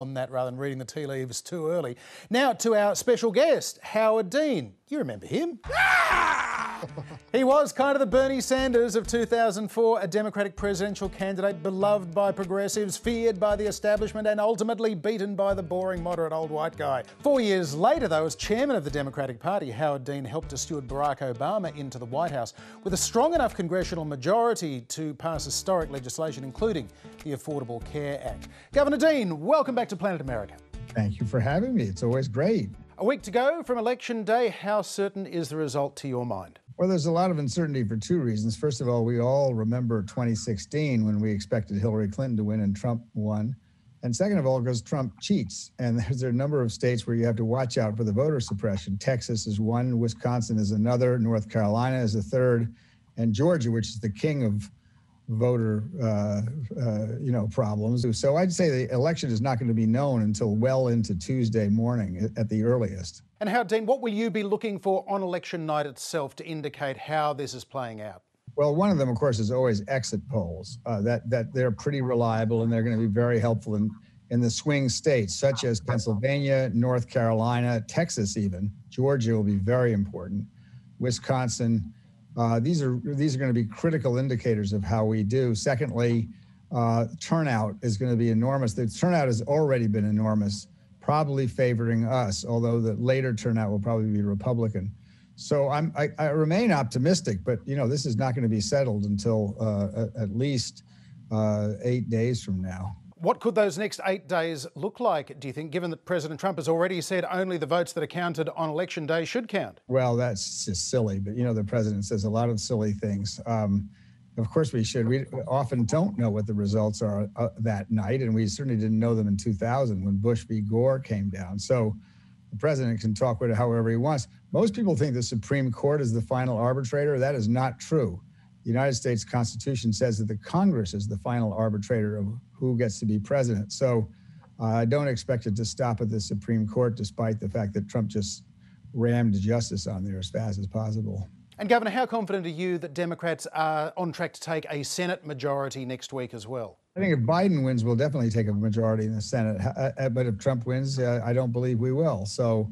on that rather than reading the tea leaves too early. Now to our special guest, Howard Dean. You remember him? He was kind of the Bernie Sanders of 2004, a Democratic presidential candidate beloved by progressives, feared by the establishment and ultimately beaten by the boring moderate old white guy. 4 years later, though, as chairman of the Democratic Party, Howard Dean helped to steward Barack Obama into the White House with a strong enough congressional majority to pass historic legislation, including the Affordable Care Act. Governor Dean, welcome back to Planet America. Thank you for having me. It's always great. A week to go from Election Day. How certain is the result to your mind? Well, there's a lot of uncertainty for two reasons. First of all, we all remember 2016 when we expected Hillary Clinton to win and Trump won. And second of all, because Trump cheats. And there's a number of states where you have to watch out for the voter suppression. Texas is one, Wisconsin is another, North Carolina is a third, and Georgia, which is the king of voter problems. So I'd say the election is not going to be known until well into Tuesday morning at the earliest. And Howard Dean, what will you be looking for on election night itself to indicate how this is playing out? Well, one of them, of course, is always exit polls. That they're pretty reliable and they're going to be very helpful in the swing states, such as Pennsylvania, North Carolina, Texas even. Georgia will be very important. Wisconsin. These are going to be critical indicators of how we do. Secondly, turnout is going to be enormous. The turnout has already been enormous, probably favoring us, although the later turnout will probably be Republican. So I remain optimistic, but this is not going to be settled until at least 8 days from now. What could those next 8 days look like, do you think, given that President Trump has already said only the votes that are counted on Election Day should count? Well, that's just silly, but the president says a lot of silly things. Of course we should. We often don't know what the results are that night, and we certainly didn't know them in 2000 when Bush v. Gore came down. So the president can talk with it however he wants. Most people think the Supreme Court is the final arbitrator. That is not true. The United States Constitution says that the Congress is the final arbitrator of who gets to be president. So I don't expect it to stop at the Supreme Court, despite the fact that Trump just rammed justice on there as fast as possible. And Governor, how confident are you that Democrats are on track to take a Senate majority next week as well? I think if Biden wins, we'll definitely take a majority in the Senate. But if Trump wins, I don't believe we will. So,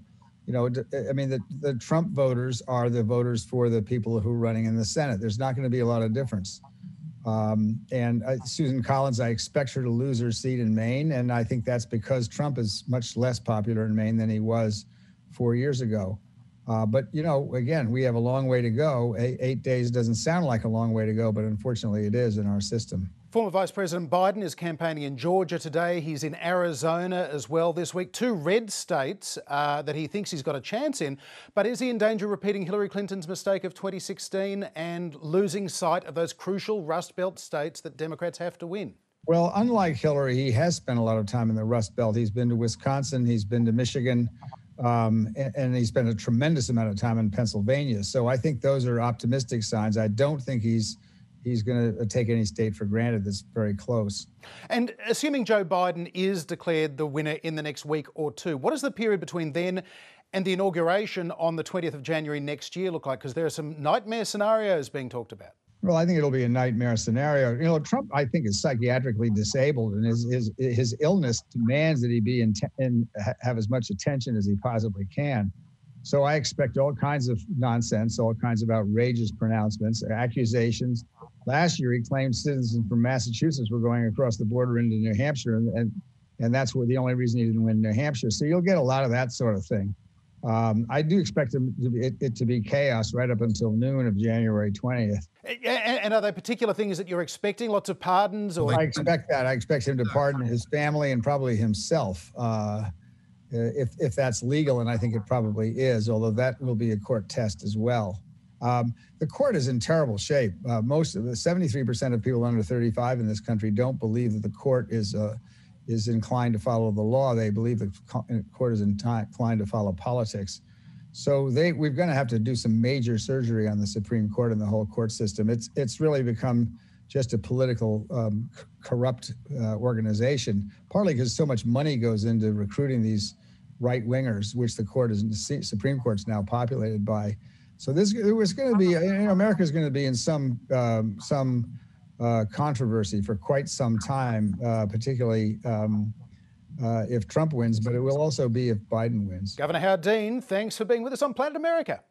the Trump voters are the voters for the people who are running in the Senate. There's not going to be a lot of difference. Susan Collins, I expect her to lose her seat in Maine, and I think that's because Trump is much less popular in Maine than he was 4 years ago. But again, we have a long way to go. 8 days doesn't sound like a long way to go, but unfortunately it is in our system. Former Vice President Biden is campaigning in Georgia today. He's in Arizona as well this week. Two red states that he thinks he's got a chance in. But is he in danger of repeating Hillary Clinton's mistake of 2016 and losing sight of those crucial Rust Belt states that Democrats have to win? Well, unlike Hillary, he has spent a lot of time in the Rust Belt. He's been to Wisconsin, he's been to Michigan, and he spent a tremendous amount of time in Pennsylvania. So I think those are optimistic signs. I don't think he's going to take any state for granted that's very close. And assuming Joe Biden is declared the winner in the next week or two, what does the period between then and the inauguration on the 20th of January next year look like? Because there are some nightmare scenarios being talked about. Well, I think it'll be a nightmare scenario. Trump, I think, is psychiatrically disabled, and his illness demands that he be and have as much attention as he possibly can. So I expect all kinds of nonsense, all kinds of outrageous pronouncements, accusations. Last year, he claimed citizens from Massachusetts were going across the border into New Hampshire, and that's the only reason he didn't win New Hampshire. So you'll get a lot of that sort of thing. I do expect it to be chaos right up until noon of January 20th. And are there particular things that you're expecting? Lots of pardons? Or... I expect that. I expect him to pardon his family and probably himself, if that's legal, and I think it probably is, although that will be a court test as well. The court is in terrible shape. Most of the 73% of people under 35 in this country don't believe that the court is inclined to follow the law. They believe the court is inclined to follow politics. So we're going to have to do some major surgery on the Supreme Court and the whole court system. It's really become just a political corrupt organization, partly because so much money goes into recruiting these right-wingers, which the Supreme Court's now populated by. So there was going to be, America's going to be in some controversy for quite some time, particularly if Trump wins, but it will also be if Biden wins. Governor Howard Dean, thanks for being with us on Planet America.